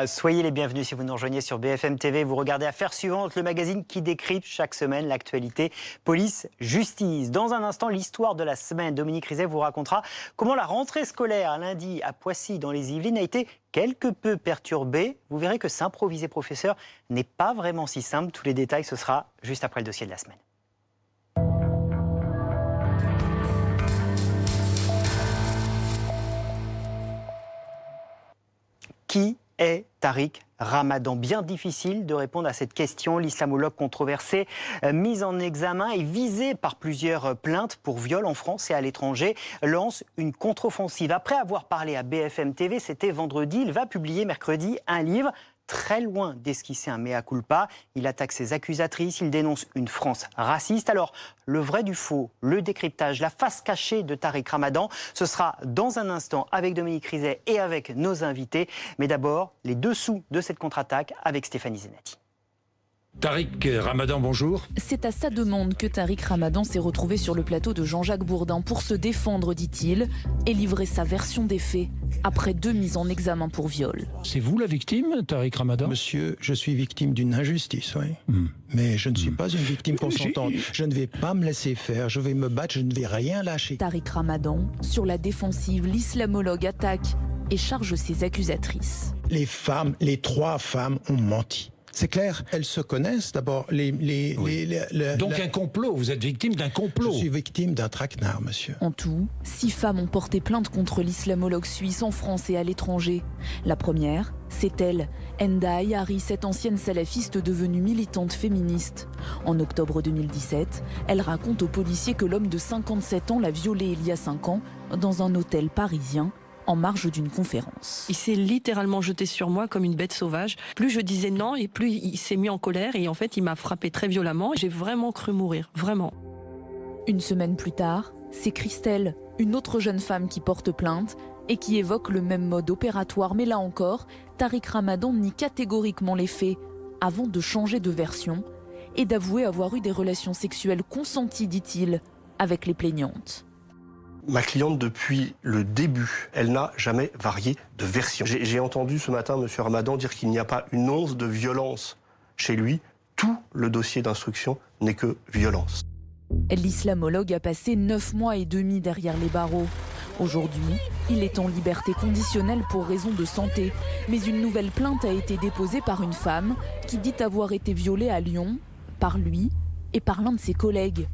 Soyez les bienvenus si vous nous rejoignez sur BFM TV. Vous regardez Affaires suivantes, le magazine qui décrypte chaque semaine l'actualité police-justice. Dans un instant, l'histoire de la semaine. Dominique Rizet vous racontera comment la rentrée scolaire lundi à Poissy dans les Yvelines a été quelque peu perturbée. Vous verrez que s'improviser professeur n'est pas vraiment si simple. Tous les détails, ce sera juste après le dossier de la semaine. Qui est Tariq Ramadan? Bien difficile de répondre à cette question. L'islamologue controversé, mis en examen et visé par plusieurs plaintes pour viol en France et à l'étranger, lance une contre-offensive. Après avoir parlé à BFM TV, c'était vendredi, il va publier mercredi un livre très loin d'esquisser un mea culpa. Il attaque ses accusatrices, il dénonce une France raciste. Alors, le vrai du faux, le décryptage, la face cachée de Tariq Ramadan, ce sera dans un instant avec Dominique Rizet et avec nos invités. Mais d'abord, les dessous de cette contre-attaque avec Stéphanie Zenati. Tariq Ramadan, bonjour. C'est à sa demande que Tariq Ramadan s'est retrouvé sur le plateau de Jean-Jacques Bourdin pour se défendre, dit-il, et livrer sa version des faits après 2 mises en examen pour viol. C'est vous la victime, Tariq Ramadan? Monsieur, je suis victime d'une injustice, oui. Mais je ne suis pas une victime consentante. Je ne vais pas me laisser faire, je vais me battre, je ne vais rien lâcher. Tariq Ramadan, sur la défensive, l'islamologue attaque et charge ses accusatrices. Les 3 femmes ont menti. C'est clair, elles se connaissent d'abord. Donc un complot, vous êtes victime d'un complot. Je suis victime d'un traquenard, monsieur. En tout, 6 femmes ont porté plainte contre l'islamologue suisse en France et à l'étranger. La première, c'est elle, Enda Ayari, cette ancienne salafiste devenue militante féministe. En octobre 2017, elle raconte aux policiers que l'homme de 57 ans l'a violée il y a 5 ans dans un hôtel parisien, en marge d'une conférence. Il s'est littéralement jeté sur moi comme une bête sauvage. Plus je disais non et plus il s'est mis en colère et en fait il m'a frappé très violemment. J'ai vraiment cru mourir, vraiment. Une semaine plus tard, c'est Christelle, une autre jeune femme qui porte plainte et qui évoque le même mode opératoire. Mais là encore, Tariq Ramadan nie catégoriquement les faits avant de changer de version et d'avouer avoir eu des relations sexuelles consenties, dit-il, avec les plaignantes. Ma cliente, depuis le début, elle n'a jamais varié de version. J'ai entendu ce matin M. Ramadan dire qu'il n'y a pas une once de violence chez lui. Tout le dossier d'instruction n'est que violence. L'islamologue a passé 9 mois et demi derrière les barreaux. Aujourd'hui, il est en liberté conditionnelle pour raison de santé. Mais une nouvelle plainte a été déposée par une femme qui dit avoir été violée à Lyon par lui et par l'un de ses collègues.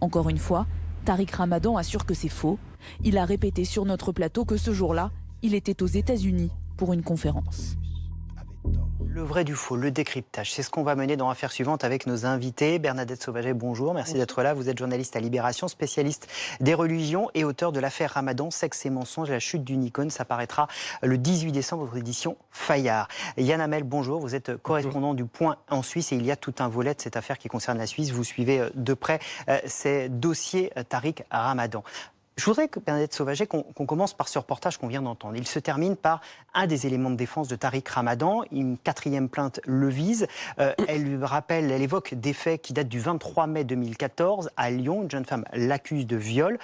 Encore une fois, Tariq Ramadan assure que c'est faux. Il a répété sur notre plateau que ce jour-là, il était aux États-Unis pour une conférence. Le vrai du faux, le décryptage, c'est ce qu'on va mener dans Affaires suivantes avec nos invités. Bernadette Sauvaget, bonjour, merci d'être là. Vous êtes journaliste à Libération, spécialiste des religions et auteur de l'affaire Ramadan, sexe et mensonges, la chute d'une icône. Ça paraîtra le 18 décembre, votre édition Fayard. Yann Hamel, bonjour, vous êtes correspondant du Point en Suisse et il y a tout un volet de cette affaire qui concerne la Suisse. Vous suivez de près ces dossiers Tariq Ramadan. Je voudrais, Bernadette Sauvaget, qu'on commence par ce reportage qu'on vient d'entendre. Il se termine par un des éléments de défense de Tariq Ramadan. Une 4e plainte le vise. Elle évoque des faits qui datent du 23 mai 2014 à Lyon. Une jeune femme l'accuse de viol.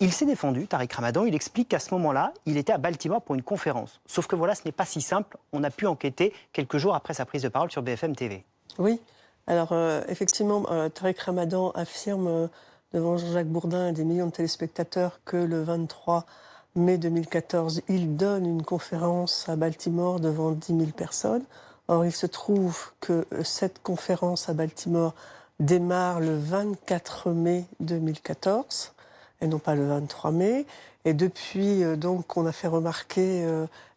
Il s'est défendu, Tariq Ramadan. Il explique qu'à ce moment-là, il était à Baltimore pour une conférence. Sauf que voilà, ce n'est pas si simple. On a pu enquêter quelques jours après sa prise de parole sur BFM TV. Oui, alors effectivement, Tariq Ramadan affirme devant Jean-Jacques Bourdin et des millions de téléspectateurs que le 23 mai 2014, il donne une conférence à Baltimore devant 10 000 personnes. Or, il se trouve que cette conférence à Baltimore démarre le 24 mai 2014, et non pas le 23 mai. Et depuis, donc, on a fait remarquer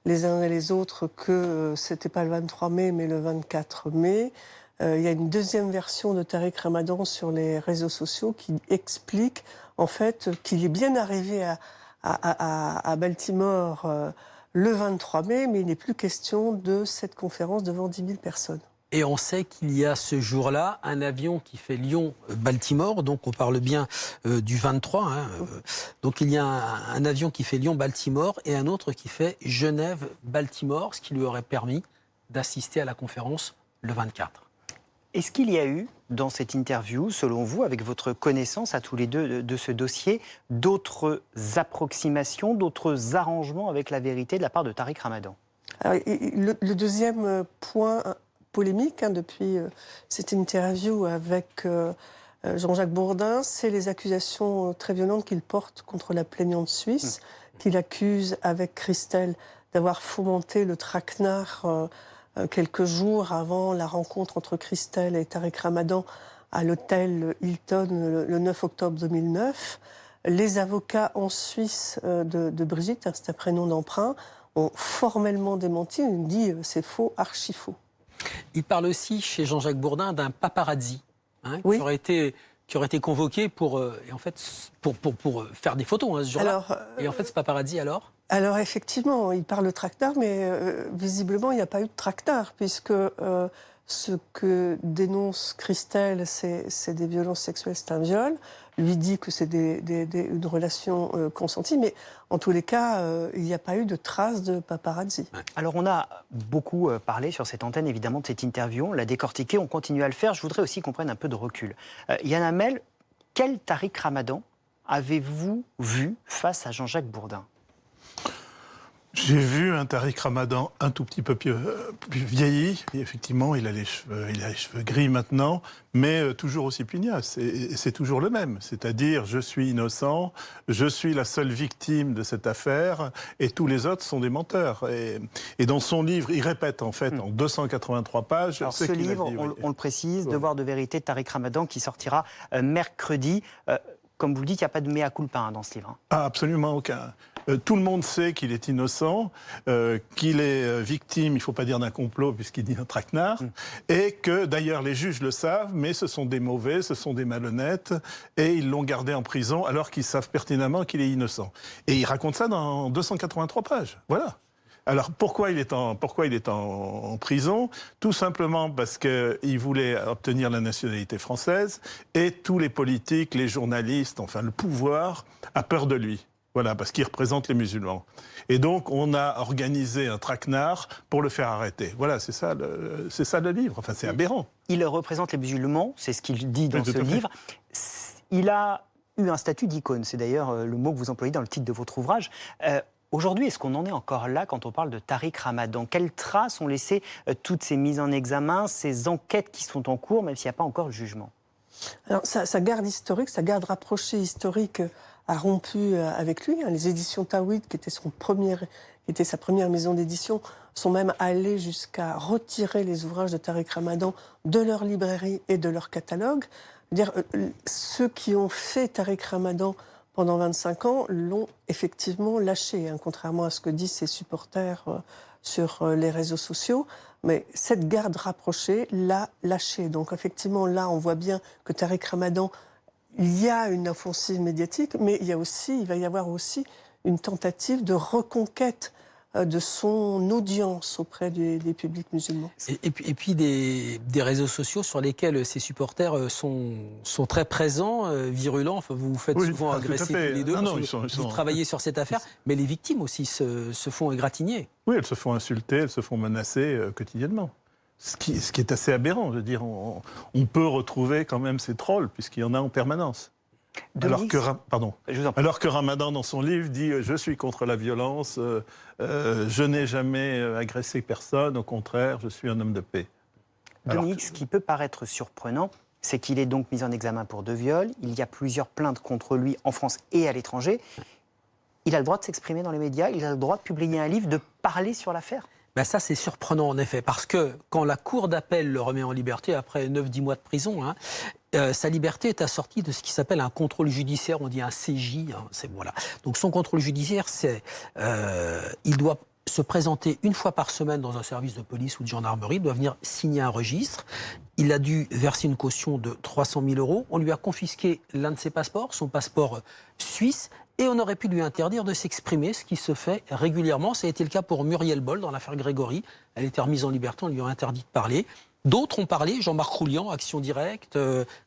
les uns et les autres que c'était pas le 23 mai, mais le 24 mai. Il y a une deuxième version de Tariq Ramadan sur les réseaux sociaux qui explique en fait qu'il est bien arrivé à Baltimore le 23 mai, mais il n'est plus question de cette conférence devant 10 000 personnes. Et on sait qu'il y a ce jour-là un avion qui fait Lyon-Baltimore, donc on parle bien du 23. Donc il y a un avion qui fait Lyon-Baltimore et un autre qui fait Genève-Baltimore, ce qui lui aurait permis d'assister à la conférence le 24. Est-ce qu'il y a eu, dans cette interview, selon vous, avec votre connaissance à tous les deux de ce dossier, d'autres approximations, d'autres arrangements avec la vérité de la part de Tariq Ramadan ? Alors, le deuxième point polémique depuis cette interview avec Jean-Jacques Bourdin, c'est les accusations très violentes qu'il porte contre la plaignante suisse, qu'il accuse avec Christelle d'avoir fomenté le traquenard quelques jours avant la rencontre entre Christelle et Tariq Ramadan à l'hôtel Hilton le 9 octobre 2009. Les avocats en Suisse de Brigitte, c'est un prénom d'emprunt, ont formellement démenti. Il dit c'est faux, archi faux. Il parle aussi chez Jean-Jacques Bourdin d'un paparazzi oui. qui aurait été convoqué pour faire des photos ce jour-là. Et en fait, ce paparazzi Alors effectivement, il parle de traquenard, mais visiblement, il n'y a pas eu de traquenard, puisque ce que dénonce Christelle, c'est des violences sexuelles, c'est un viol. Lui dit que c'est une relation consentie, mais en tous les cas, il n'y a pas eu de traces de paparazzi. Alors on a beaucoup parlé sur cette antenne, évidemment, de cette interview, on l'a décortiquée, on continue à le faire. Je voudrais aussi qu'on prenne un peu de recul. Yann Hamel, quel Tariq Ramadan avez-vous vu face à Jean-Jacques Bourdin ? J'ai vu un Tariq Ramadan un tout petit peu plus vieilli. Et effectivement, il a les cheveux gris maintenant, mais toujours aussi pugnace. Et c'est toujours le même. C'est-à-dire, je suis innocent, je suis la seule victime de cette affaire, et tous les autres sont des menteurs. Et dans son livre, il répète en fait en 283 pages. Alors, ce livre, on le précise, Devoir de vérité de Tariq Ramadan, qui sortira mercredi. Comme vous le dites, il n'y a pas de mea culpa dans ce livre. Ah, absolument aucun. Tout le monde sait qu'il est innocent, qu'il est victime, il ne faut pas dire d'un complot puisqu'il dit un traquenard, et que d'ailleurs les juges le savent, mais ce sont des mauvais, ce sont des malhonnêtes, et ils l'ont gardé en prison alors qu'ils savent pertinemment qu'il est innocent. Et il raconte ça dans 283 pages, voilà. Alors pourquoi il est en prison ? Tout simplement parce qu'il voulait obtenir la nationalité française, et tous les politiques, les journalistes, enfin le pouvoir a peur de lui. Voilà, parce qu'il représente les musulmans. Et donc, on a organisé un traquenard pour le faire arrêter. Voilà, c'est ça le livre. Enfin, c'est aberrant. Il représente les musulmans, c'est ce qu'il dit dans ce livre. Il a eu un statut d'icône. C'est d'ailleurs le mot que vous employez dans le titre de votre ouvrage. Aujourd'hui, est-ce qu'on en est encore là quand on parle de Tariq Ramadan ? Quelles traces ont laissé toutes ces mises en examen, ces enquêtes qui sont en cours, même s'il n'y a pas encore de jugement ? Alors, sa garde historique, sa garde rapprochée historique a rompu avec lui. Les éditions Tawhid, qui était sa première maison d'édition, sont même allées jusqu'à retirer les ouvrages de Tariq Ramadan de leur librairie et de leur catalogue. Ceux qui ont fait Tariq Ramadan pendant 25 ans l'ont effectivement lâché, contrairement à ce que disent ses supporters sur les réseaux sociaux. Mais cette garde rapprochée l'a lâché. Donc effectivement, là, on voit bien que Tariq Ramadan, il y a une offensive médiatique, mais il va y avoir aussi une tentative de reconquête de son audience auprès des publics musulmans. Et puis des réseaux sociaux sur lesquels ces supporters sont très présents, virulents. Enfin, vous vous faites souvent agresser tous les deux. Vous travaillez sur cette affaire, mais les victimes aussi se font égratigner. Oui, elles se font insulter, elles se font menacer quotidiennement. Ce qui est assez aberrant. Je veux dire, on peut retrouver quand même ces trolls, puisqu'il y en a en permanence. Alors que Ramadan, dans son livre, dit « Je suis contre la violence, je n'ai jamais agressé personne, au contraire, je suis un homme de paix. » Dominique, ce qui peut paraître surprenant, c'est qu'il est donc mis en examen pour 2 viols. Il y a plusieurs plaintes contre lui en France et à l'étranger. Il a le droit de s'exprimer dans les médias, il a le droit de publier un livre, de parler sur l'affaire. Ça, c'est surprenant, en effet, parce que quand la cour d'appel le remet en liberté, après 9-10 mois de prison, sa liberté est assortie de ce qui s'appelle un contrôle judiciaire, on dit un CJ. Voilà. Donc son contrôle judiciaire, c'est il doit se présenter une fois par semaine dans un service de police ou de gendarmerie, il doit venir signer un registre. Il a dû verser une caution de 300 000 €. On lui a confisqué l'un de ses passeports, son passeport suisse, et on aurait pu lui interdire de s'exprimer, ce qui se fait régulièrement. Ça a été le cas pour Muriel Boll dans l'affaire Grégory. Elle était remise en liberté, on lui a interdit de parler. D'autres ont parlé, Jean-Marc Roulian, Action Directe,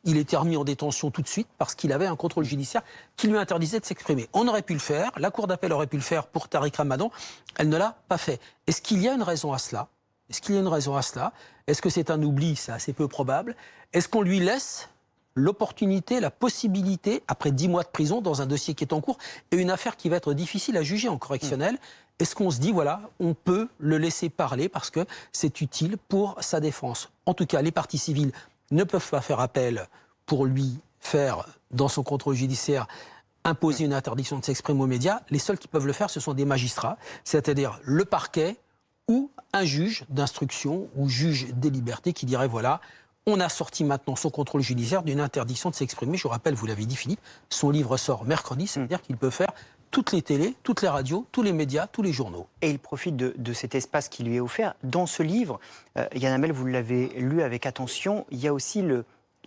il était remis en détention tout de suite parce qu'il avait un contrôle judiciaire qui lui interdisait de s'exprimer. On aurait pu le faire, la cour d'appel aurait pu le faire pour Tariq Ramadan, elle ne l'a pas fait. Est-ce qu'il y a une raison à cela ? Est-ce que c'est un oubli ? C'est assez peu probable. Est-ce qu'on lui laisse l'opportunité, la possibilité, après 10 mois de prison, dans un dossier qui est en cours, et une affaire qui va être difficile à juger en correctionnel, est-ce qu'on se dit, voilà, on peut le laisser parler parce que c'est utile pour sa défense? En tout cas, les parties civiles ne peuvent pas faire appel pour lui faire, dans son contrôle judiciaire, imposer une interdiction de s'exprimer aux médias. Les seuls qui peuvent le faire, ce sont des magistrats, c'est-à-dire le parquet ou un juge d'instruction ou juge des libertés qui dirait, voilà, on a sorti maintenant son contrôle judiciaire d'une interdiction de s'exprimer. Je vous rappelle, vous l'avez dit Philippe, son livre sort mercredi, ça veut dire qu'il peut faire toutes les télés, toutes les radios, tous les médias, tous les journaux. Et il profite de cet espace qui lui est offert. Dans ce livre, Yann Hamel, vous l'avez lu avec attention, il y a aussi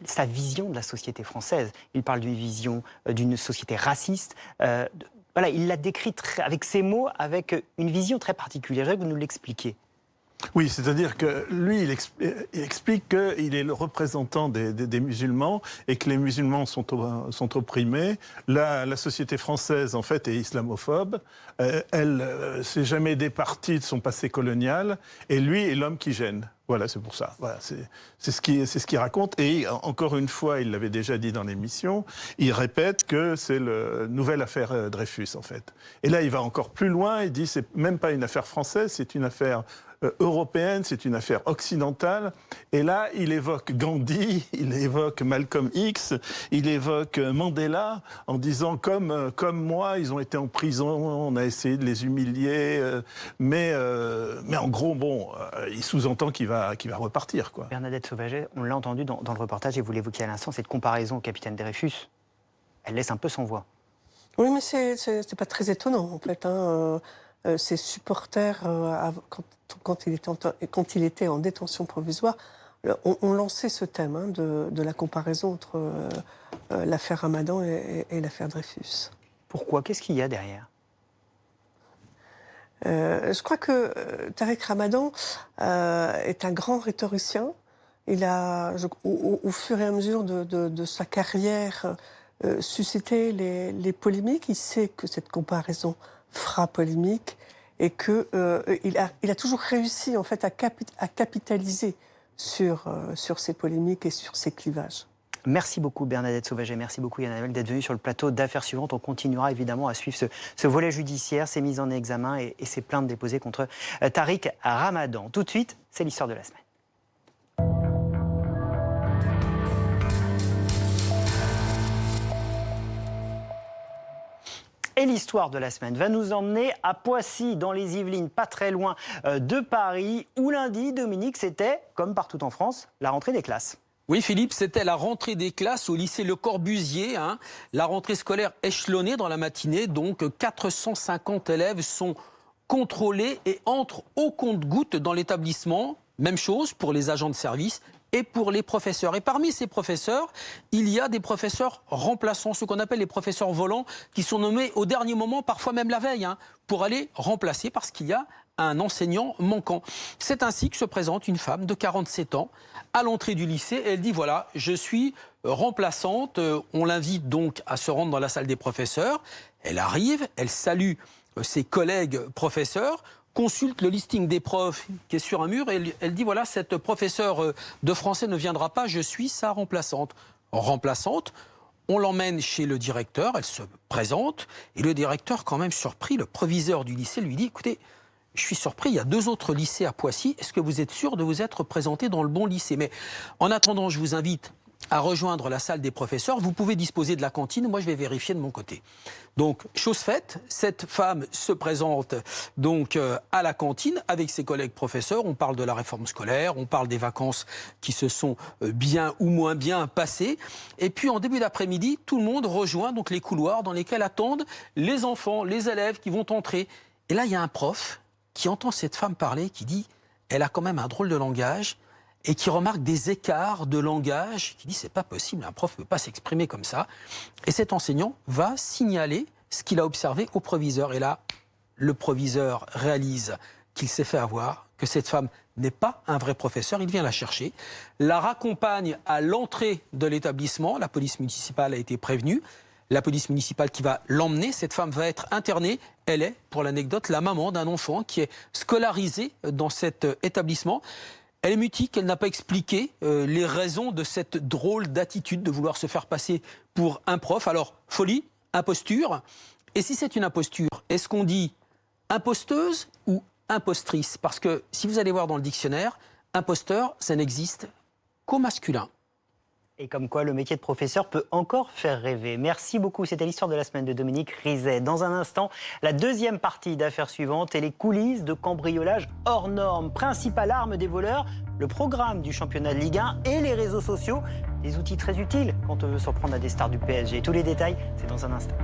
sa vision de la société française. Il parle d'une vision d'une société raciste. Voilà, il l'a décrit avec ses mots, avec une vision très particulière. Je voudrais que vous nous l'expliquiez. Oui, c'est-à-dire que lui, il explique qu'il est le représentant des musulmans et que les musulmans sont opprimés. La société française, en fait, est islamophobe. Elle s'est jamais départie de son passé colonial. Et lui est l'homme qui gêne. Voilà, c'est pour ça. Voilà, c'est ce qu'il raconte. Et encore une fois, il l'avait déjà dit dans l'émission, il répète que c'est la nouvelle affaire Dreyfus, en fait. Et là, il va encore plus loin. Il dit c'est même pas une affaire française, c'est une affaire européenne, c'est une affaire occidentale. Et là, il évoque Gandhi, il évoque Malcolm X, il évoque Mandela, en disant comme moi, ils ont été en prison, on a essayé de les humilier, mais en gros, bon, il sous-entend qu'il va repartir, quoi. Bernadette Sauvaget, on l'a entendu dans le reportage, et vous l'évoquiez à l'instant, cette comparaison au capitaine Dreyfus, elle laisse un peu sans voix. Oui, mais c'est pas très étonnant, en fait, hein. Ses supporters, quand il était en détention provisoire, ont lancé ce thème, hein, de la comparaison entre l'affaire Ramadan et l'affaire Dreyfus. Pourquoi? Qu'est-ce qu'il y a derrière? Je crois que Tariq Ramadan est un grand rhétoricien. Il a, au fur et à mesure de sa carrière, suscité les polémiques. Il sait que cette comparaison fera polémique et qu'il a toujours réussi en fait à capitaliser sur ces polémiques et sur ces clivages. Merci beaucoup Bernadette Sauvaget, merci beaucoup Yann Hamel d'être venu sur le plateau d'Affaires suivantes. On continuera évidemment à suivre ce volet judiciaire, ces mises en examen et ces plaintes déposées contre Tariq Ramadan. Tout de suite, c'est l'histoire de la semaine. Et l'histoire de la semaine va nous emmener à Poissy, dans les Yvelines, pas très loin de Paris, où lundi, Dominique, c'était, comme partout en France, la rentrée des classes. Oui Philippe, c'était la rentrée des classes au lycée Le Corbusier, hein. La rentrée scolaire échelonnée dans la matinée, donc 450 élèves sont contrôlés et entrent au compte-gouttes dans l'établissement. Même chose pour les agents de service et pour les professeurs. Et parmi ces professeurs, il y a des professeurs remplaçants, ce qu'on appelle les professeurs volants, qui sont nommés au dernier moment, parfois même la veille, hein, pour aller remplacer parce qu'il y a un enseignant manquant. C'est ainsi que se présente une femme de 47 ans à l'entrée du lycée et elle dit voilà, je suis remplaçante. On l'invite donc à se rendre dans la salle des professeurs. Elle arrive, elle salue ses collègues professeurs, consulte le listing des profs qui est sur un mur et elle dit voilà, cette professeure de français ne viendra pas, je suis sa remplaçante. On l'emmène chez le directeur, elle se présente et le directeur, quand même surpris, le proviseur du lycée lui dit écoutez, je suis surpris, il y a 2 autres lycées à Poissy. Est-ce que vous êtes sûr de vous être présenté dans le bon lycée? Mais en attendant, je vous invite à rejoindre la salle des professeurs. Vous pouvez disposer de la cantine. Moi, je vais vérifier de mon côté. Donc, chose faite, cette femme se présente donc à la cantine avec ses collègues professeurs. On parle de la réforme scolaire, on parle des vacances qui se sont bien ou moins bien passées. Et puis, en début d'après-midi, tout le monde rejoint donc les couloirs dans lesquels attendent les enfants, les élèves qui vont entrer. Et là, il y a un prof qui entend cette femme parler, qui dit « elle a quand même un drôle de langage » et qui remarque des écarts de langage, qui dit « c'est pas possible, un prof ne peut pas s'exprimer comme ça ». Et cet enseignant va signaler ce qu'il a observé au proviseur. Et là, le proviseur réalise qu'il s'est fait avoir, que cette femme n'est pas un vrai professeur. Il vient la chercher, la raccompagne à l'entrée de l'établissement. La police municipale a été prévenue. La police municipale qui va l'emmener, cette femme va être internée. Elle est, pour l'anecdote, la maman d'un enfant qui est scolarisé dans cet établissement. Elle est mutique, elle n'a pas expliqué les raisons de cette drôle d'attitude de vouloir se faire passer pour un prof. Alors, folie, imposture. Et si c'est une imposture, est-ce qu'on dit Imposteuse ou impostrice? Parce que si vous allez voir dans le dictionnaire, imposteur, ça n'existe qu'au masculin. Et comme quoi, le métier de professeur peut encore faire rêver. Merci beaucoup. C'était l'histoire de la semaine de Dominique Rizet. Dans un instant, la deuxième partie d'Affaires suivantes et les coulisses de cambriolage hors normes. Principale arme des voleurs, le programme du championnat de Ligue 1 et les réseaux sociaux. Des outils très utiles quand on veut s'en prendre à des stars du PSG. Tous les détails, c'est dans un instant.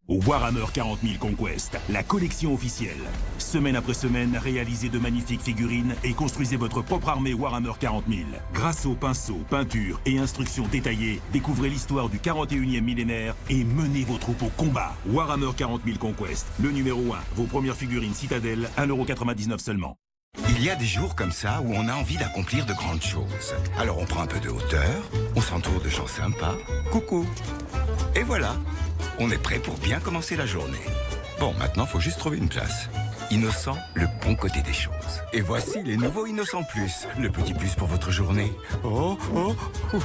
Warhammer 40 000 Conquest, la collection officielle. Semaine après semaine, réalisez de magnifiques figurines et construisez votre propre armée Warhammer 40 000. Grâce aux pinceaux, peintures et instructions détaillées, découvrez l'histoire du 41e millénaire et menez vos troupes au combat. Warhammer 40 000 Conquest, le numéro 1. Vos premières figurines Citadel, 1,99 € seulement. Il y a des jours comme ça où on a envie d'accomplir de grandes choses. Alors on prend un peu de hauteur, on s'entoure de gens sympas. Coucou. Et voilà. On est prêt pour bien commencer la journée. Bon, maintenant, faut juste trouver une place. Innocent, le bon côté des choses. Et voici les nouveaux Innocent Plus. Le petit plus pour votre journée. Oh, oh, oh.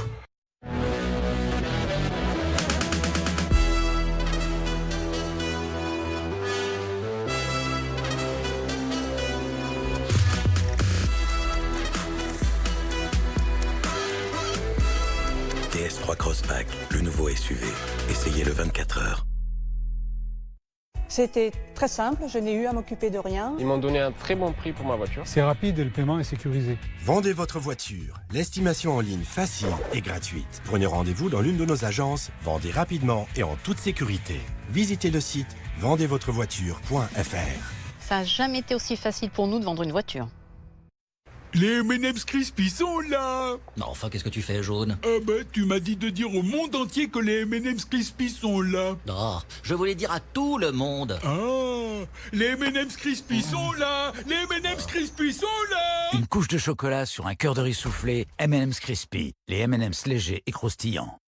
DS3 Crossback, le nouveau SUV. Essayez-le 24 heures. C'était très simple, je n'ai eu à m'occuper de rien. Ils m'ont donné un très bon prix pour ma voiture. C'est rapide et le paiement est sécurisé. Vendez votre voiture. L'estimation en ligne facile et gratuite. Prenez rendez-vous dans l'une de nos agences. Vendez rapidement et en toute sécurité. Visitez le site vendezvotrevoiture.fr. Ça n'a jamais été aussi facile pour nous de vendre une voiture. Les M&M's Crispy sont là. Non, enfin, qu'est-ce que tu fais, Jaune? Ah bah, tu m'as dit de dire au monde entier que les M&M's Crispy sont là. Oh, je voulais dire à tout le monde. Ah, les M&M's Crispy sont là. Les M&M's Crispy sont là. Une couche de chocolat sur un cœur de riz soufflé, M&M's Crispy. Les M&M's légers et croustillants.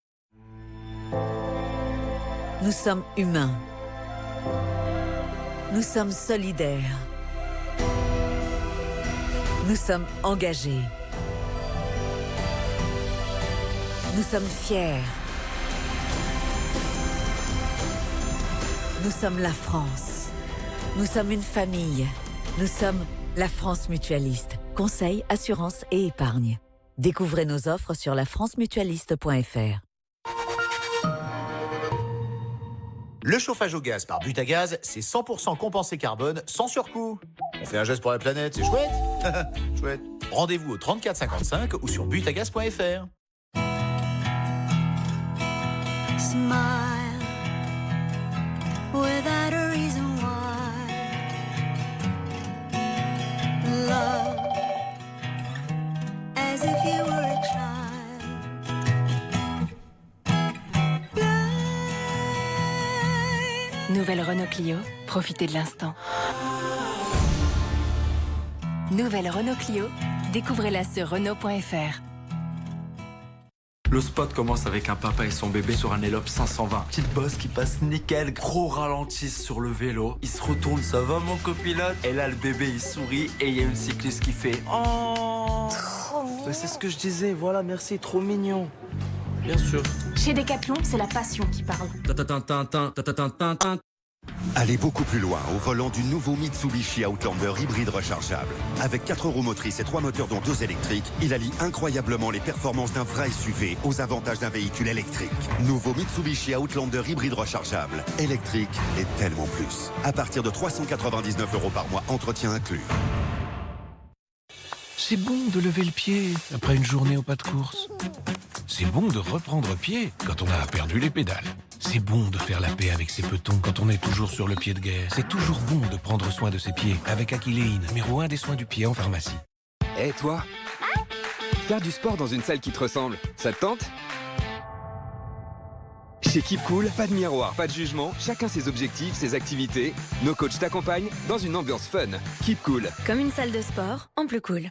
Nous sommes humains. Nous sommes solidaires. Nous sommes engagés. Nous sommes fiers. Nous sommes la France. Nous sommes une famille. Nous sommes la France Mutualiste. Conseil, assurance et épargne. Découvrez nos offres sur lafrancemutualiste.fr. Le chauffage au gaz par Butagaz, c'est 100% compensé carbone, sans surcoût. On fait un geste pour la planète, c'est chouette. Chouette. Rendez-vous au 34 55 ou sur butagaz.fr. Smile without a reason why. Love as if you were a child. Nouvelle Renault Clio, profitez de l'instant. Nouvelle Renault Clio, découvrez-la sur Renault.fr. Le spot commence avec un papa et son bébé sur un Elop 520. Petite bosse qui passe nickel, gros ralenti sur le vélo. Il se retourne, ça va mon copilote? Et là le bébé il sourit et il y a une cycliste qui fait oh. Trop mignon. C'est ce que je disais, voilà merci, trop mignon. Bien sûr. Chez Decathlon, c'est la passion qui parle. Allez beaucoup plus loin au volant du nouveau Mitsubishi Outlander hybride rechargeable. Avec 4 roues motrices et 3 moteurs dont 2 électriques, il allie incroyablement les performances d'un vrai SUV aux avantages d'un véhicule électrique. Nouveau Mitsubishi Outlander hybride rechargeable. Électrique et tellement plus. À partir de 399 € par mois, entretien inclus. C'est bon de lever le pied après une journée au pas de course. C'est bon de reprendre pied quand on a perdu les pédales. C'est bon de faire la paix avec ses petons quand on est toujours sur le pied de guerre. C'est toujours bon de prendre soin de ses pieds avec Aquileine, numéro 1 des soins du pied en pharmacie. Et toi? Faire du sport dans une salle qui te ressemble, ça te tente? Chez Keep Cool, pas de miroir, pas de jugement, chacun ses objectifs, ses activités. Nos coachs t'accompagnent dans une ambiance fun. Keep Cool. Comme une salle de sport, en plus cool.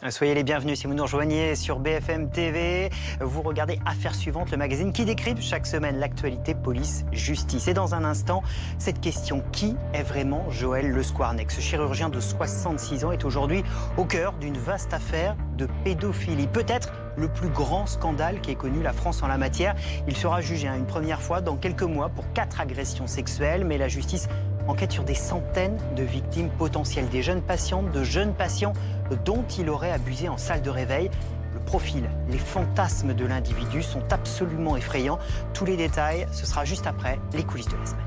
Soyez les bienvenus si vous nous rejoignez sur BFM TV. Vous regardez Affaires suivantes, le magazine qui décrypte chaque semaine l'actualité police-justice. Et dans un instant, cette question, qui est vraiment Joël Le Squarnec? Ce chirurgien de 66 ans est aujourd'hui au cœur d'une vaste affaire de pédophilie. Peut-être le plus grand scandale qu'ait connu la France en la matière. Il sera jugé une première fois dans quelques mois pour 4 agressions sexuelles, mais la justice enquête sur des centaines de victimes potentielles, des jeunes patientes, de jeunes patients dont il aurait abusé en salle de réveil. Le profil, les fantasmes de l'individu sont absolument effrayants. Tous les détails, ce sera juste après les coulisses de la semaine.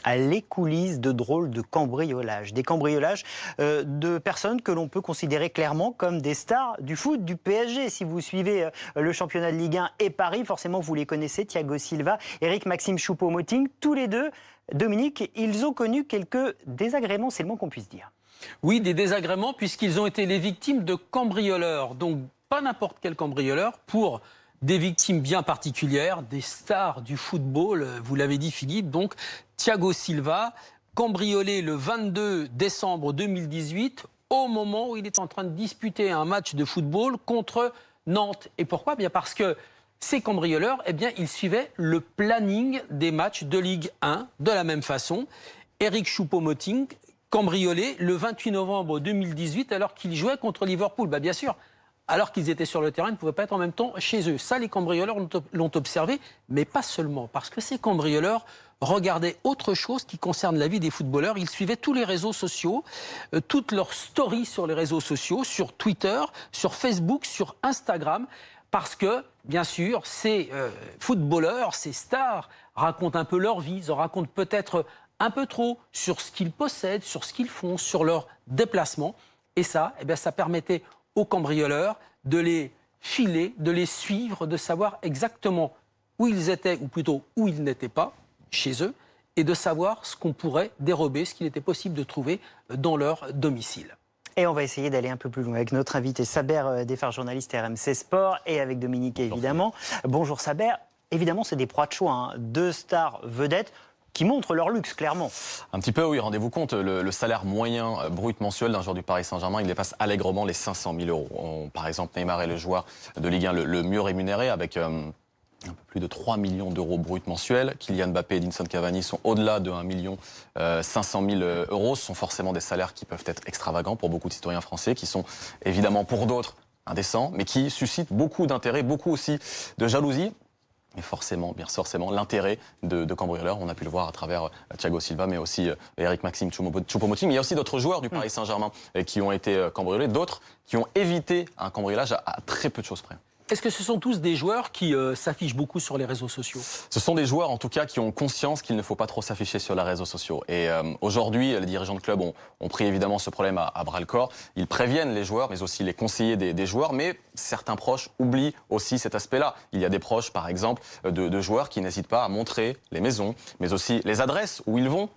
À les coulisses de drôles de cambriolages. Des cambriolages de personnes que l'on peut considérer clairement comme des stars du foot, du PSG. Si vous suivez le championnat de Ligue 1 et Paris, forcément vous les connaissez, Thiago Silva, Eric Maxime Choupo-Moting, tous les deux, Dominique, ils ont connu quelques désagréments, c'est le moins qu'on puisse dire. Oui, des désagréments puisqu'ils ont été les victimes de cambrioleurs. Donc pas n'importe quel cambrioleur, pour des victimes bien particulières, des stars du football, vous l'avez dit Philippe, donc Thiago Silva, cambriolé le 22 décembre 2018, au moment où il est en train de disputer un match de football contre Nantes. Et pourquoi ? Bien parce que ces cambrioleurs, eh bien, ils suivaient le planning des matchs de Ligue 1 de la même façon. Eric Choupo-Moting, cambriolé le 28 novembre 2018 alors qu'il jouait contre Liverpool. Bien sûr, alors qu'ils étaient sur le terrain, ils ne pouvaient pas être en même temps chez eux. Ça, les cambrioleurs l'ont observé, mais pas seulement, parce que ces cambrioleurs regardaient autre chose qui concerne la vie des footballeurs. Ils suivaient tous les réseaux sociaux, toutes leurs stories sur les réseaux sociaux, sur Twitter, sur Facebook, sur Instagram, parce que, bien sûr, ces footballeurs, ces stars, racontent un peu leur vie, ils en racontent peut-être un peu trop sur ce qu'ils possèdent, sur ce qu'ils font, sur leurs déplacements. Et ça, eh bien, ça permettait aux cambrioleurs de les filer, de les suivre, de savoir exactement où ils étaient, ou plutôt où ils n'étaient pas, chez eux, et de savoir ce qu'on pourrait dérober, ce qu'il était possible de trouver dans leur domicile. Et on va essayer d'aller un peu plus loin avec notre invité Saber Defar, journaliste RMC Sport, et avec Dominique évidemment. Bonjour Saber. Évidemment, c'est des proies de choix, 2 stars vedettes qui montrent leur luxe, clairement. Un petit peu, oui. Rendez-vous compte, le salaire moyen brut mensuel d'un joueur du Paris Saint-Germain, il dépasse allègrement les 500 000 euros. Par exemple, Neymar est le joueur de Ligue 1 le mieux rémunéré, avec un peu plus de 3 millions d'euros bruts mensuels. Kylian Mbappé et Edinson Cavani sont au-delà de 1 500 000 euros. Ce sont forcément des salaires qui peuvent être extravagants pour beaucoup de citoyens français, qui sont évidemment pour d'autres indécents, mais qui suscitent beaucoup d'intérêt, beaucoup aussi de jalousie. Mais forcément, bien forcément, l'intérêt de cambrioleurs, on a pu le voir à travers Thiago Silva, mais aussi Eric Maxime Choupo-Moting. Il y a aussi d'autres joueurs du Paris Saint-Germain qui ont été cambriolés, d'autres qui ont évité un cambriolage à très peu de choses près. Est-ce que ce sont tous des joueurs qui s'affichent beaucoup sur les réseaux sociaux ? Ce sont des joueurs, en tout cas, qui ont conscience qu'il ne faut pas trop s'afficher sur les réseaux sociaux. Et aujourd'hui, les dirigeants de club ont pris évidemment ce problème à bras-le-corps. Ils préviennent les joueurs, mais aussi les conseillers des joueurs. Mais certains proches oublient aussi cet aspect-là. Il y a des proches, par exemple, de joueurs qui n'hésitent pas à montrer les maisons, mais aussi les adresses où ils vont,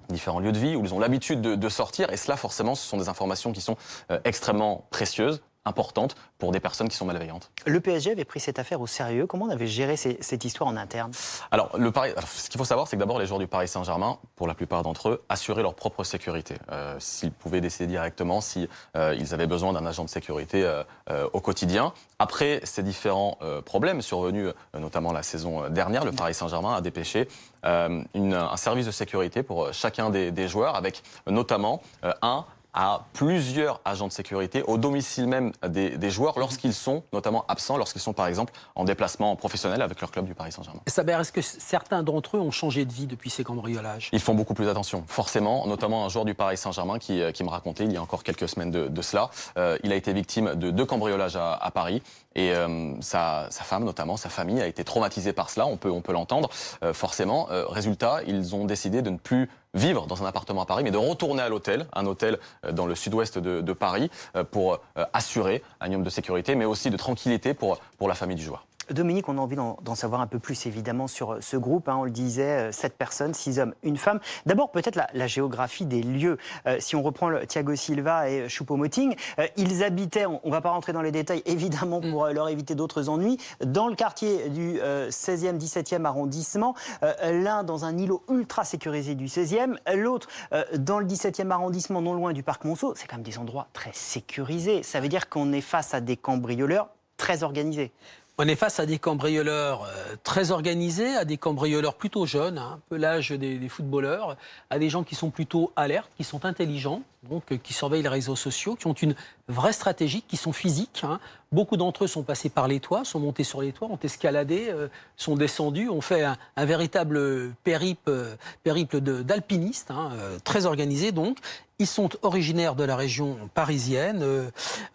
différents lieux de vie, où ils ont l'habitude de sortir. Et cela, forcément, ce sont des informations qui sont extrêmement précieuses, importante pour des personnes qui sont malveillantes. Le PSG avait pris cette affaire au sérieux. Comment on avait géré cette histoire en interne ? Alors, ce qu'il faut savoir, c'est que d'abord, les joueurs du Paris Saint-Germain, pour la plupart d'entre eux, assuraient leur propre sécurité. S'ils pouvaient décider directement si ils avaient besoin d'un agent de sécurité au quotidien. Après ces différents problèmes survenus, notamment la saison dernière, le Paris Saint-Germain a dépêché un service de sécurité pour chacun des joueurs, avec notamment à plusieurs agents de sécurité au domicile même des joueurs lorsqu'ils sont notamment absents, lorsqu'ils sont par exemple en déplacement professionnel avec leur club du Paris Saint-Germain. Saber, est-ce que certains d'entre eux ont changé de vie depuis ces cambriolages ? Ils font beaucoup plus attention, forcément, notamment un joueur du Paris Saint-Germain qui me racontait il y a encore quelques semaines de cela. Il a été victime de 2 cambriolages à Paris et sa femme, notamment sa famille, a été traumatisée par cela, on peut l'entendre forcément. Résultat, ils ont décidé de ne plus vivre dans un appartement à Paris, mais de retourner à l'hôtel, un hôtel dans le sud-ouest de Paris, pour assurer un minimum de sécurité, mais aussi de tranquillité pour la famille du joueur. Dominique, on a envie d'en savoir un peu plus évidemment sur ce groupe. On le disait, 7 personnes, 6 hommes, 1 femme. D'abord, peut-être la géographie des lieux. Si on reprend Thiago Silva et Choupo-Moting, ils habitaient, on ne va pas rentrer dans les détails évidemment pour leur éviter d'autres ennuis, dans le quartier du 16e, 17e arrondissement. L'un dans un îlot ultra sécurisé du 16e, l'autre dans le 17e arrondissement, non loin du parc Monceau. C'est quand même des endroits très sécurisés. Ça veut dire qu'on est face à des cambrioleurs très organisés. On est face à des cambrioleurs très organisés, à des cambrioleurs plutôt jeunes, un peu l'âge des footballeurs, à des gens qui sont plutôt alertes, qui sont intelligents, donc qui surveillent les réseaux sociaux, qui ont une vraie stratégie, qui sont physiques. Beaucoup d'entre eux sont passés par les toits, sont montés sur les toits, ont escaladé, sont descendus, ont fait un véritable périple d'alpinistes, très organisé donc. Ils sont originaires de la région parisienne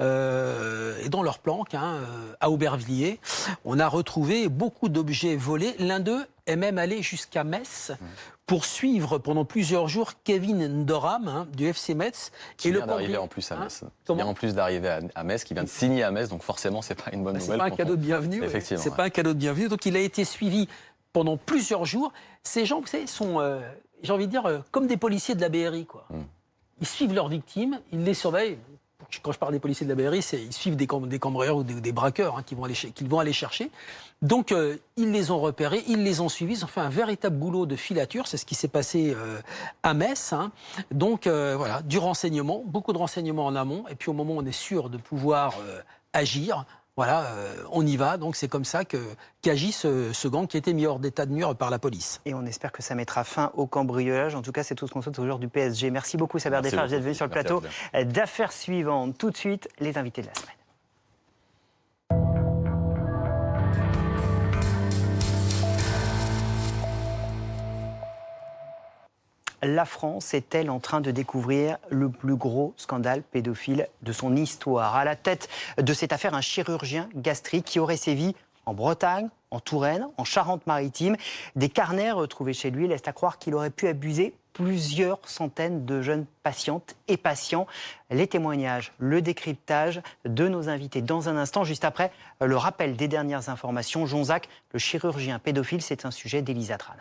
et dans leur planque, à Aubervilliers, on a retrouvé beaucoup d'objets volés. L'un d'eux est même allé jusqu'à Metz pour suivre pendant plusieurs jours Kevin Ndoram du FC Metz. Qui vient d'arriver en plus à Metz. Qui vient en plus d'arriver à Metz, qui vient de signer à Metz, donc forcément c'est pas une bonne nouvelle. C'est pas un cadeau de bienvenue. Effectivement. C'est pas un cadeau de bienvenue. Donc il a été suivi pendant plusieurs jours. Ces gens, vous savez, sont, j'ai envie de dire, comme des policiers de la BRI, quoi. Ils suivent leurs victimes, ils les surveillent. Quand je parle des policiers de la BRI, ils suivent des cambrioleurs ou des braqueurs qu'ils vont aller chercher. Donc, ils les ont repérés, ils les ont suivis, ils ont fait un véritable boulot de filature. C'est ce qui s'est passé à Metz. Donc, voilà, du renseignement, beaucoup de renseignements en amont. Et puis, au moment où on est sûr de pouvoir agir, voilà, on y va. Donc, c'est comme ça qu'agit ce gang qui a été mis hors d'état de nuire par la police. Et on espère que ça mettra fin au cambriolage. En tout cas, c'est tout ce qu'on souhaite aux joueurs du PSG. Merci beaucoup, Saber Defarge, d'être venu sur le plateau d'Affaires suivantes. Tout de suite, les invités de la semaine. La France est-elle en train de découvrir le plus gros scandale pédophile de son histoire? À la tête de cette affaire, un chirurgien gastrique qui aurait sévi en Bretagne, en Touraine, en Charente-Maritime. Des carnets retrouvés chez lui laissent à croire qu'il aurait pu abuser plusieurs centaines de jeunes patientes et patients. Les témoignages, le décryptage de nos invités dans un instant, juste après le rappel des dernières informations. Jonzac, le chirurgien pédophile, c'est un sujet d'Elisa Drane.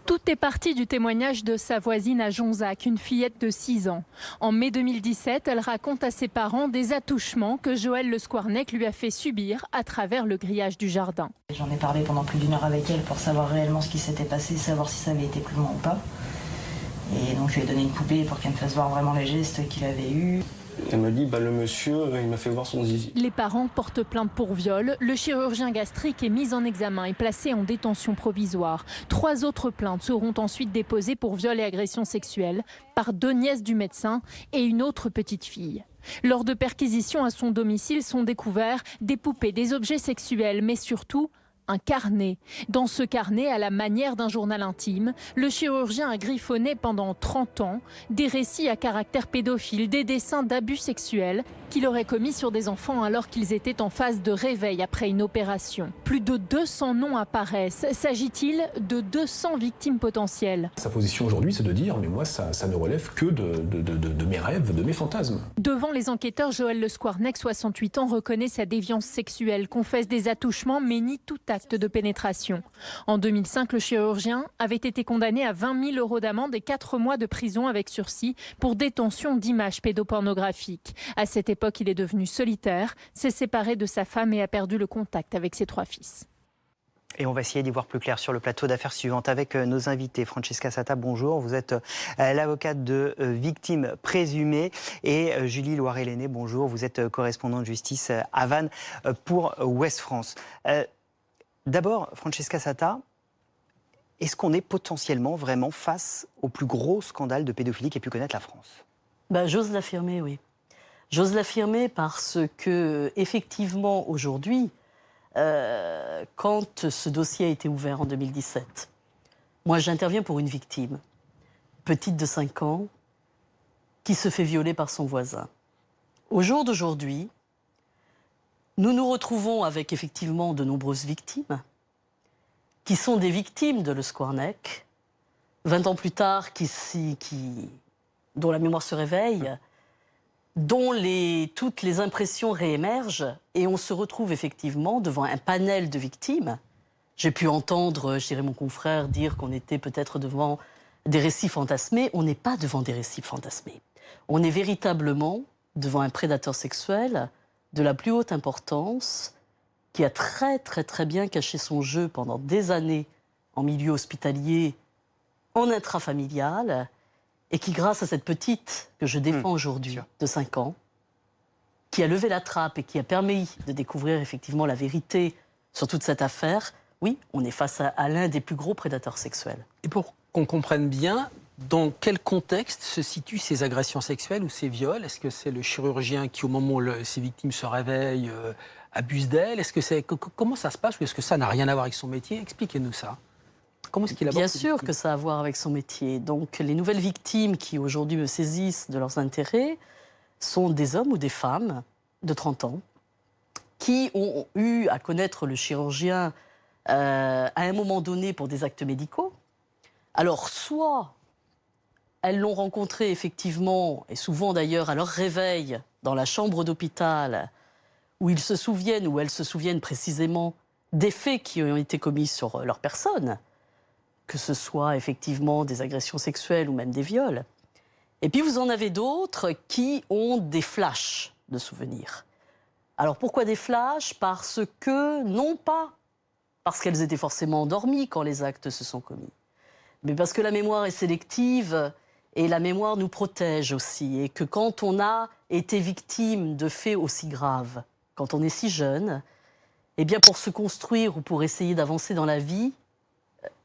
Tout est parti du témoignage de sa voisine à Jonzac, une fillette de 6 ans. En mai 2017, elle raconte à ses parents des attouchements que Joël Le Squarnec lui a fait subir à travers le grillage du jardin. J'en ai parlé pendant plus d'1 heure avec elle pour savoir réellement ce qui s'était passé, savoir si ça avait été plus loin ou pas. Et donc je lui ai donné une poupée pour qu'elle me fasse voir vraiment les gestes qu'il avait eus. Elle me dit, le monsieur, il m'a fait voir son zizi. Les parents portent plainte pour viol. Le chirurgien gastrique est mis en examen et placé en détention provisoire. 3 autres plaintes seront ensuite déposées pour viol et agression sexuelle par 2 nièces du médecin et une autre petite fille. Lors de perquisitions à son domicile sont découverts des poupées, des objets sexuels, mais surtout un carnet. Dans ce carnet, à la manière d'un journal intime, le chirurgien a griffonné pendant 30 ans des récits à caractère pédophile, des dessins d'abus sexuels qu'il aurait commis sur des enfants alors qu'ils étaient en phase de réveil après une opération. Plus de 200 noms apparaissent. S'agit-il de 200 victimes potentielles? Sa position aujourd'hui, c'est de dire, mais moi, ça ne relève que de mes rêves, de mes fantasmes. Devant les enquêteurs, Joël Le Squarnec, 68 ans, reconnaît sa déviance sexuelle, confesse des attouchements, mais nie tout acte de pénétration. En 2005, le chirurgien avait été condamné à 20 000 € d'amende et 4 mois de prison avec sursis pour détention d'images pédopornographiques. À cette époque, il est devenu solitaire, s'est séparé de sa femme et a perdu le contact avec ses 3 fils. Et on va essayer d'y voir plus clair sur le plateau d'Affaires suivantes avec nos invités. Francesca Satta, bonjour. Vous êtes l'avocate de victimes présumées. Et Julie Loiret-Lenné, bonjour. Vous êtes correspondante de justice à Vannes pour Ouest France. D'abord, Francesca Satta, est-ce qu'on est potentiellement vraiment face au plus gros scandale de pédophilie qu'ait pu connaître la France? J'ose l'affirmer, oui. J'ose l'affirmer parce que, effectivement, aujourd'hui, quand ce dossier a été ouvert en 2017, moi j'interviens pour une victime, petite de 5 ans, qui se fait violer par son voisin. Au jour d'aujourd'hui, nous nous retrouvons avec effectivement de nombreuses victimes, qui sont des victimes de Le Squarnec, 20 ans plus tard, dont la mémoire se réveille, dont toutes les impressions réémergent et on se retrouve effectivement devant un panel de victimes. J'ai pu entendre, je dirais, mon confrère dire qu'on était peut-être devant des récits fantasmés. On n'est pas devant des récits fantasmés. On est véritablement devant un prédateur sexuel de la plus haute importance qui a très très très bien caché son jeu pendant des années en milieu hospitalier, en intrafamilial, et qui, grâce à cette petite que je défends aujourd'hui, de 5 ans, qui a levé la trappe et qui a permis de découvrir effectivement la vérité sur toute cette affaire, oui, on est face à l'un des plus gros prédateurs sexuels. Et pour qu'on comprenne bien, dans quel contexte se situent ces agressions sexuelles ou ces viols? Est-ce que c'est le chirurgien qui, au moment où ces victimes se réveillent, abuse d'elles? Comment ça se passe? Ou est-ce que ça n'a rien à voir avec son métier? Expliquez-nous ça. Comment est-ce qu'il aborde Bien ces sûr victimes? que ça a à voir avec son métier. Donc les nouvelles victimes qui aujourd'hui me saisissent de leurs intérêts sont des hommes ou des femmes de 30 ans qui ont eu à connaître le chirurgien à un moment donné pour des actes médicaux. Alors soit elles l'ont rencontré effectivement, et souvent d'ailleurs à leur réveil dans la chambre d'hôpital, où ils se souviennent, ou elles se souviennent précisément des faits qui ont été commis sur leur personne, que ce soit effectivement des agressions sexuelles ou même des viols. Et puis vous en avez d'autres qui ont des flashs de souvenirs. Alors pourquoi des flashs? Parce que, non pas parce qu'elles étaient forcément endormies quand les actes se sont commis, mais parce que la mémoire est sélective et la mémoire nous protège aussi. Et que quand on a été victime de faits aussi graves, quand on est si jeune, eh bien pour se construire ou pour essayer d'avancer dans la vie,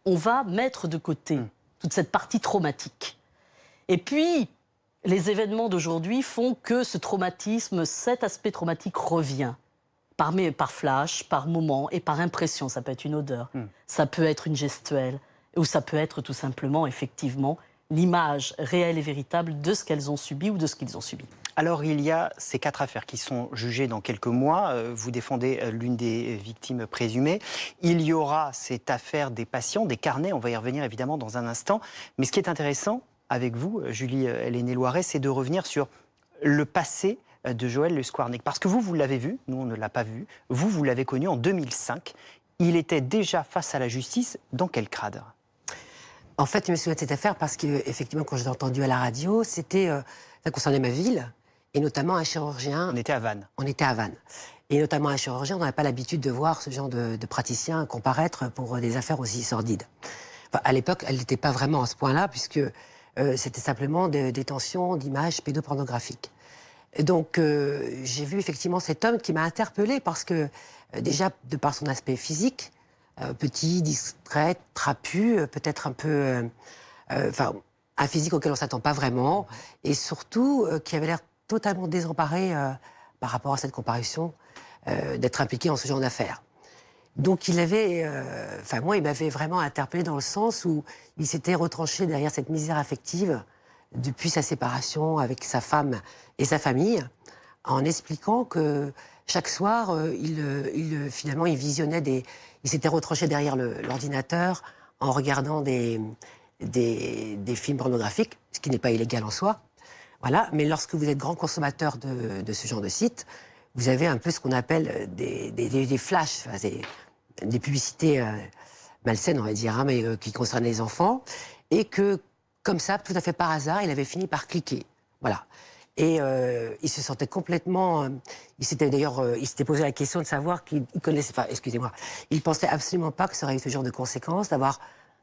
on va mettre de côté toute cette partie traumatique. Et puis, les événements d'aujourd'hui font que ce traumatisme, cet aspect traumatique revient. Par flash, par moment et par impression. Ça peut être une odeur, ça peut être une gestuelle, ou ça peut être tout simplement, effectivement, l'image réelle et véritable de ce qu'elles ont subi ou de ce qu'ils ont subi. Alors, il y a ces 4 affaires qui sont jugées dans quelques mois. Vous défendez l'une des victimes présumées. Il y aura cette affaire des patients, des carnets. On va y revenir évidemment dans un instant. Mais ce qui est intéressant avec vous, Julie Lenné-Loiret, c'est de revenir sur le passé de Joël Le Squarnec. Parce que vous l'avez vu, nous on ne l'a pas vu. Vous l'avez connu en 2005. Il était déjà face à la justice. Dans quel cadre? En fait, je me souviens de cette affaire parce qu'effectivement, quand je l'ai entendu à la radio, ça concernait ma ville, et notamment un chirurgien. On était à Vannes. On était à Vannes. Et notamment un chirurgien, on n'avait pas l'habitude de voir ce genre de praticien comparaître pour des affaires aussi sordides. Enfin, à l'époque, elle n'était pas vraiment à ce point-là, puisque c'était simplement des détentions d'images pédopornographiques. Et donc, j'ai vu effectivement cet homme qui m'a interpellée parce que, déjà, de par son aspect physique, petit, discret, trapu, peut-être un peu... un physique auquel on ne s'attend pas vraiment, et surtout qui avait l'air totalement désemparé par rapport à cette comparution, d'être impliqué en ce genre d'affaires. Donc il avait... moi, il m'avait vraiment interpellé dans le sens où il s'était retranché derrière cette misère affective depuis sa séparation avec sa femme et sa famille, en expliquant que chaque soir, finalement, il visionnait il s'était retranché derrière l'ordinateur en regardant des films pornographiques, ce qui n'est pas illégal en soi. Voilà. Mais lorsque vous êtes grand consommateur de ce genre de site, vous avez un peu ce qu'on appelle des flashs, des publicités malsaines, on va dire, mais qui concernent les enfants, et que, comme ça, tout à fait par hasard, il avait fini par cliquer. Voilà. Et il se sentait complètement... il s'était posé la question de savoir qu'il connaissait... Enfin, excusez-moi. Il pensait absolument pas que ça aurait eu ce genre de conséquences d'avoir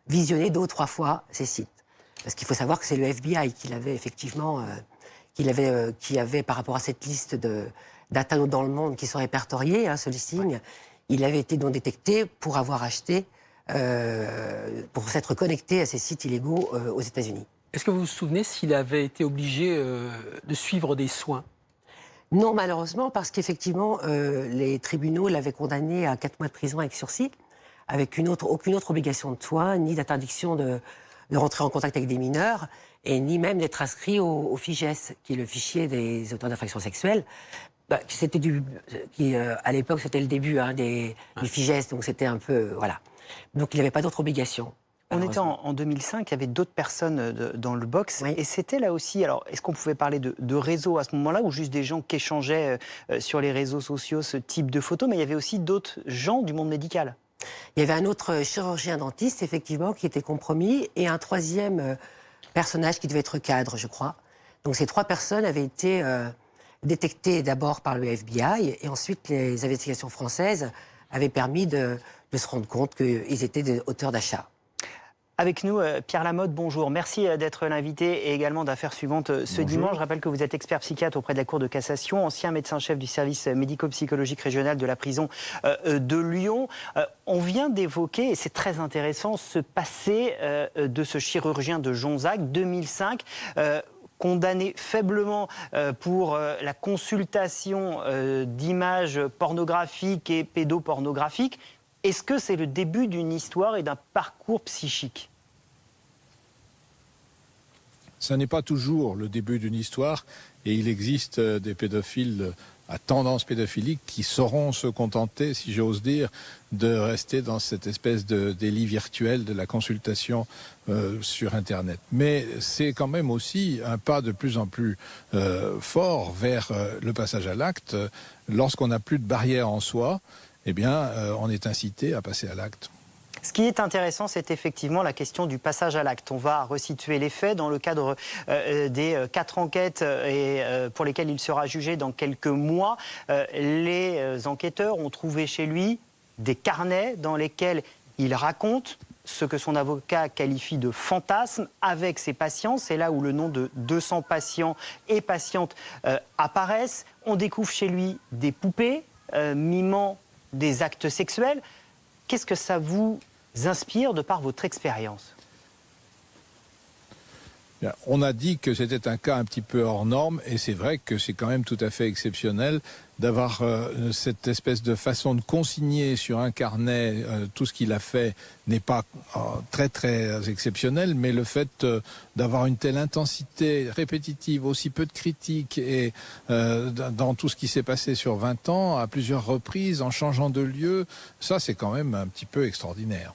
visionné 2 ou 3 fois ces sites. Parce qu'il faut savoir que c'est le FBI qui l'avait effectivement... qui avait, par rapport à cette liste d'internautes dans le monde qui sont répertoriés, ce listing, il avait été donc détecté pour avoir acheté, pour s'être connecté à ces sites illégaux aux États-Unis. Est-ce que vous vous souvenez s'il avait été obligé de suivre des soins? Non, malheureusement, parce qu'effectivement, les tribunaux l'avaient condamné à 4 mois de prison avec sursis, avec aucune autre obligation de soins, ni d'interdiction de rentrer en contact avec des mineurs, et ni même d'être inscrit au FIGES, qui est le fichier des auteurs d'infractions sexuelles. À l'époque, c'était le début du FIGES, donc c'était un peu... Voilà. Donc il n'avait pas d'autre obligation. On était en 2005, il y avait d'autres personnes dans le box, et c'était là aussi, alors est-ce qu'on pouvait parler de réseau à ce moment-là, ou juste des gens qui échangeaient sur les réseaux sociaux ce type de photos, mais il y avait aussi d'autres gens du monde médical? Il y avait un autre chirurgien dentiste, effectivement, qui était compromis, et un troisième personnage qui devait être cadre, je crois. Donc ces 3 personnes avaient été détectées d'abord par le FBI, et ensuite les investigations françaises avaient permis de se rendre compte qu'ils étaient des auteurs d'achat. Avec nous, Pierre Lamotte, bonjour. Merci d'être l'invité et également d'Affaires suivantes ce dimanche. Je rappelle que vous êtes expert psychiatre auprès de la Cour de cassation, ancien médecin-chef du service médico-psychologique régional de la prison de Lyon. On vient d'évoquer, et c'est très intéressant, ce passé de ce chirurgien de Jonzac, 2005, condamné faiblement pour la consultation d'images pornographiques et pédopornographiques. Est-ce que c'est le début d'une histoire et d'un parcours psychique? Ça n'est pas toujours le début d'une histoire, et il existe des pédophiles à tendance pédophilique qui sauront se contenter, si j'ose dire, de rester dans cette espèce de délit virtuel de la consultation sur Internet. Mais c'est quand même aussi un pas de plus en plus fort vers le passage à l'acte. Lorsqu'on n'a plus de barrière en soi, eh bien, on est incité à passer à l'acte. Ce qui est intéressant, c'est effectivement la question du passage à l'acte. On va resituer les faits dans le cadre des 4 enquêtes pour lesquelles il sera jugé dans quelques mois. Les enquêteurs ont trouvé chez lui des carnets dans lesquels il raconte ce que son avocat qualifie de fantasme avec ses patients. C'est là où le nom de 200 patients et patientes apparaissent. On découvre chez lui des poupées mimant des actes sexuels. Qu'est-ce que ça vous inspire de par votre expérience? On a dit que c'était un cas un petit peu hors norme, et c'est vrai que c'est quand même tout à fait exceptionnel d'avoir cette espèce de façon de consigner sur un carnet tout ce qu'il a fait n'est pas très très exceptionnel, mais le fait d'avoir une telle intensité répétitive, aussi peu de critiques, et dans tout ce qui s'est passé sur 20 ans, à plusieurs reprises, en changeant de lieu, ça c'est quand même un petit peu extraordinaire.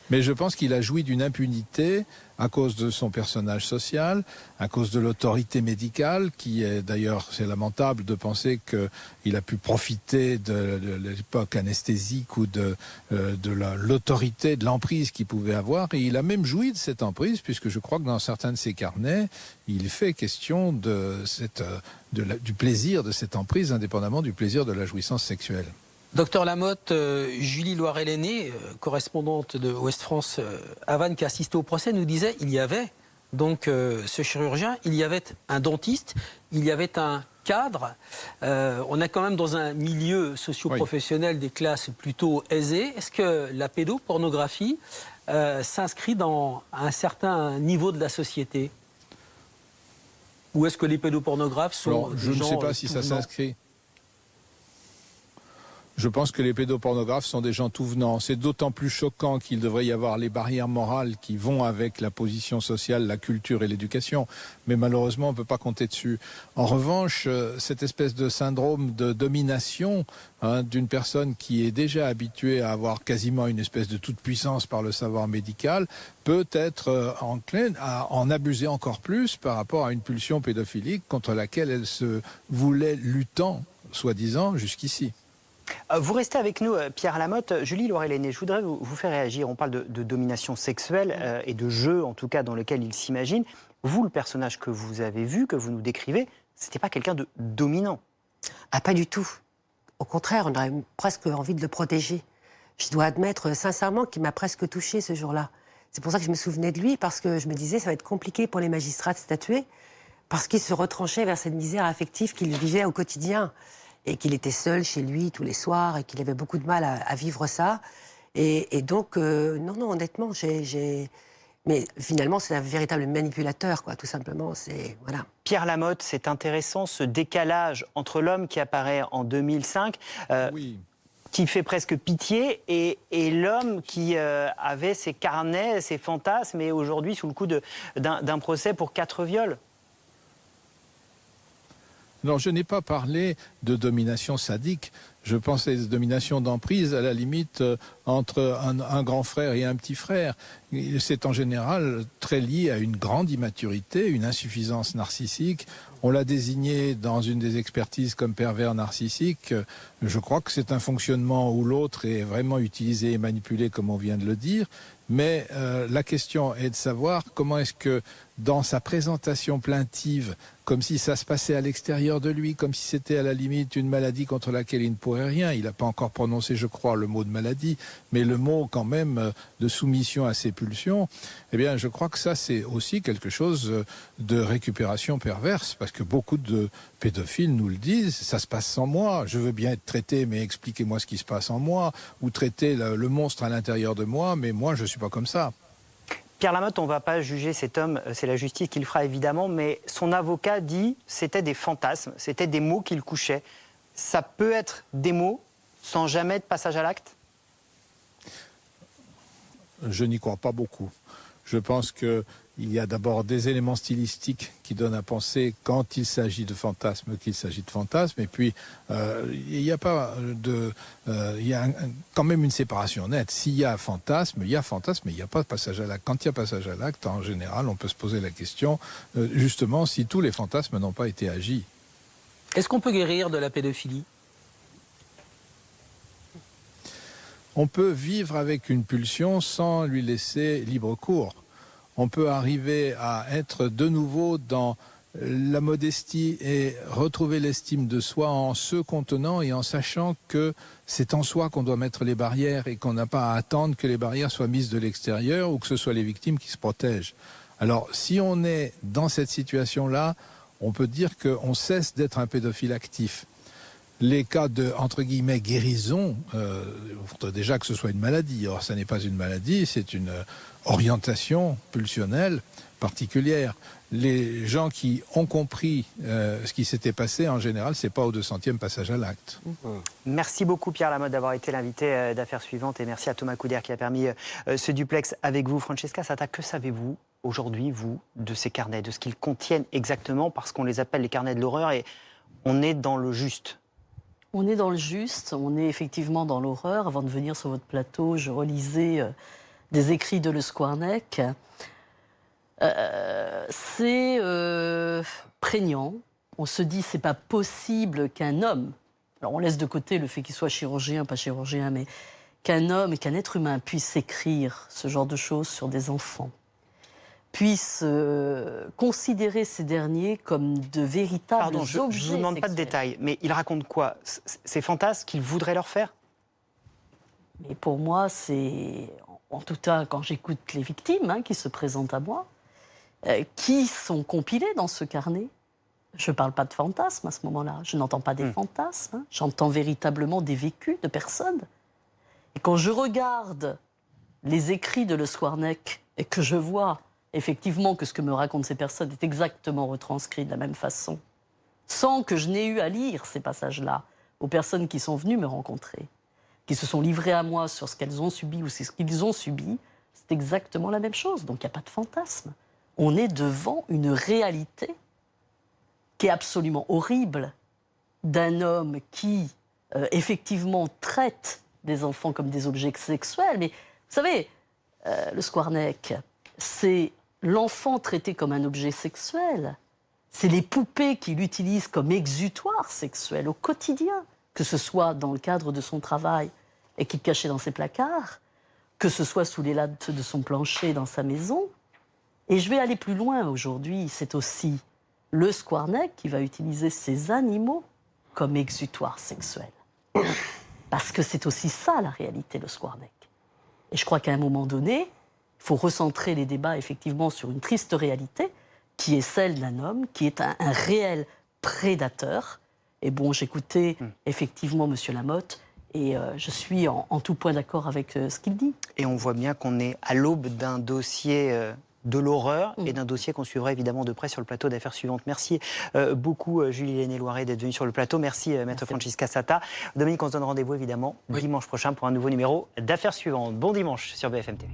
Mais je pense qu'il a joui d'une impunité à cause de son personnage social, à cause de l'autorité médicale, qui est d'ailleurs, c'est lamentable de penser qu'il a pu profiter de l'époque anesthésique ou de l'autorité, de l'emprise qu'il pouvait avoir. Et il a même joui de cette emprise, puisque je crois que dans certains de ses carnets, il fait question du plaisir de cette emprise, indépendamment du plaisir de la jouissance sexuelle. Docteur Lamotte, Julie Loiret-Lenné, correspondante de Ouest France à Vannes, qui assistait au procès, nous disait il y avait donc ce chirurgien, il y avait un dentiste, il y avait un cadre. On est quand même dans un milieu socio-professionnel des classes plutôt aisées. Est-ce que la pédopornographie s'inscrit dans un certain niveau de la société? Ou est-ce que les pédopornographes sont je ne sais pas si ça s'inscrit. Je pense que les pédopornographes sont des gens tout venants. C'est d'autant plus choquant qu'il devrait y avoir les barrières morales qui vont avec la position sociale, la culture et l'éducation. Mais malheureusement, on ne peut pas compter dessus. En revanche, cette espèce de syndrome de domination d'une personne qui est déjà habituée à avoir quasiment une espèce de toute-puissance par le savoir médical peut être enclin à en abuser encore plus par rapport à une pulsion pédophilique contre laquelle elle se voulait luttant, soi-disant, jusqu'ici. Vous restez avec nous, Pierre Lamotte. Julie Loiret-Lenné, je voudrais vous faire réagir. On parle de domination sexuelle et de jeu, en tout cas, dans lequel il s'imagine. Vous, le personnage que vous avez vu, que vous nous décrivez, c'était pas quelqu'un de dominant. Ah, pas du tout. Au contraire, on aurait presque envie de le protéger. Je dois admettre sincèrement qu'il m'a presque touchée ce jour-là. C'est pour ça que je me souvenais de lui, parce que je me disais ça va être compliqué pour les magistrats de statuer, parce qu'il se retranchait vers cette misère affective qu'il vivait au quotidien. Et qu'il était seul chez lui tous les soirs et qu'il avait beaucoup de mal à vivre ça. Et donc, non, honnêtement, mais finalement, c'est un véritable manipulateur, quoi, tout simplement. Voilà. Pierre Lamotte, c'est intéressant, ce décalage entre l'homme qui apparaît en 2005, qui fait presque pitié, et l'homme qui avait ses carnets, ses fantasmes, et aujourd'hui sous le coup d'un procès pour 4 viols. Non, je n'ai pas parlé de domination sadique, Je pense à des dominations d'emprise, à la limite, entre un grand frère et un petit frère. C'est en général très lié à une grande immaturité, une insuffisance narcissique. On l'a désigné dans une des expertises comme pervers narcissique. Je crois que c'est un fonctionnement où l'autre est vraiment utilisé et manipulé, comme on vient de le dire. Mais la question est de savoir comment est-ce que, dans sa présentation plaintive, comme si ça se passait à l'extérieur de lui, comme si c'était à la limite une maladie contre laquelle il ne pourrait rien. Il n'a pas encore prononcé, je crois, le mot de maladie, mais le mot quand même de soumission à ses pulsions. Eh bien, je crois que ça, c'est aussi quelque chose de récupération perverse, parce que beaucoup de pédophiles nous le disent, ça se passe sans moi, je veux bien être traité, mais expliquez-moi ce qui se passe en moi, ou traiter le monstre à l'intérieur de moi, mais moi, je ne suis pas comme ça. Pierre Lamotte, on ne va pas juger cet homme, c'est la justice qui le fera évidemment, mais son avocat dit que c'était des fantasmes, c'était des mots qu'il couchait. Ça peut être des mots sans jamais de passage à l'acte ? Je n'y crois pas beaucoup. Je pense qu'il y a d'abord des éléments stylistiques qui donnent à penser, quand il s'agit de fantasmes, qu'il s'agit de fantasmes. Et puis, il n'y a pas de... il y a quand même une séparation nette. S'il y a fantasme, il y a fantasme, mais il n'y a pas de passage à l'acte. Quand il y a passage à l'acte, en général, on peut se poser la question, justement, si tous les fantasmes n'ont pas été agis. Est-ce qu'on peut guérir de la pédophilie ? On peut vivre avec une pulsion sans lui laisser libre cours. On peut arriver à être de nouveau dans la modestie et retrouver l'estime de soi en se contenant et en sachant que c'est en soi qu'on doit mettre les barrières et qu'on n'a pas à attendre que les barrières soient mises de l'extérieur ou que ce soit les victimes qui se protègent. Alors, si on est dans cette situation-là, on peut dire qu'on cesse d'être un pédophile actif. Les cas de, entre guillemets, guérison, il faudrait déjà que ce soit une maladie. Or, ça n'est pas une maladie, c'est une orientation pulsionnelle particulière. Les gens qui ont compris ce qui s'était passé, en général, c'est pas au 200e passage à l'acte. Merci beaucoup Pierre Lamotte d'avoir été l'invité d'Affaires suivantes et merci à Thomas Couder qui a permis ce duplex avec vous. Francesca Satta, que savez-vous aujourd'hui, vous, de ces carnets, de ce qu'ils contiennent exactement, parce qu'on les appelle les carnets de l'horreur et on est dans le juste? On est dans le juste, on est effectivement dans l'horreur. Avant de venir sur votre plateau, je relisais des écrits de Le Squarneck. C'est prégnant. On se dit, c'est pas possible qu'un homme, alors on laisse de côté le fait qu'il soit chirurgien, pas chirurgien, mais qu'un homme, qu'un être humain puisse écrire ce genre de choses sur des enfants, puisse considérer ces derniers comme de véritables objets je ne vous demande pas de sexuels. détails, mais il raconte quoi? Ces fantasmes qu'il voudrait leur faire? Mais pour moi, c'est, en tout cas, quand j'écoute les victimes qui se présentent à moi, qui sont compilées dans ce carnet. Je ne parle pas de fantasmes à ce moment-là. Je n'entends pas des fantasmes. J'entends véritablement des vécus de personnes. Et quand je regarde les écrits de Le Squarneck et que je vois effectivement que ce que me racontent ces personnes est exactement retranscrit de la même façon, sans que je n'ai eu à lire ces passages-là aux personnes qui sont venues me rencontrer, qui se sont livrées à moi sur ce qu'elles ont subi ou ce qu'ils ont subi, c'est exactement la même chose. Donc il n'y a pas de fantasme. On est devant une réalité qui est absolument horrible d'un homme qui, effectivement, traite des enfants comme des objets sexuels. Mais vous savez, Le Squarneck, c'est l'enfant traité comme un objet sexuel. C'est les poupées qu'il utilise comme exutoire sexuel au quotidien, que ce soit dans le cadre de son travail et qu'il cachait dans ses placards, que ce soit sous les lattes de son plancher dans sa maison. Et je vais aller plus loin aujourd'hui, c'est aussi Le Squarneck qui va utiliser ces animaux comme exutoire sexuel. Parce que c'est aussi ça la réalité, Le Squarneck. Et je crois qu'à un moment donné, il faut recentrer les débats effectivement sur une triste réalité qui est celle d'un homme qui est un réel prédateur. Et bon, j'écoutais effectivement M. Lamotte et je suis en tout point d'accord avec ce qu'il dit. Et on voit bien qu'on est à l'aube d'un dossier de l'horreur et d'un dossier qu'on suivra évidemment de près sur le plateau d'Affaires suivantes. Merci beaucoup Julie Lenné-Loiret d'être venue sur le plateau. Merci Maître Francesca Satta. Dominique, on se donne rendez-vous évidemment dimanche prochain pour un nouveau numéro d'Affaires suivantes. Bon dimanche sur BFM TV.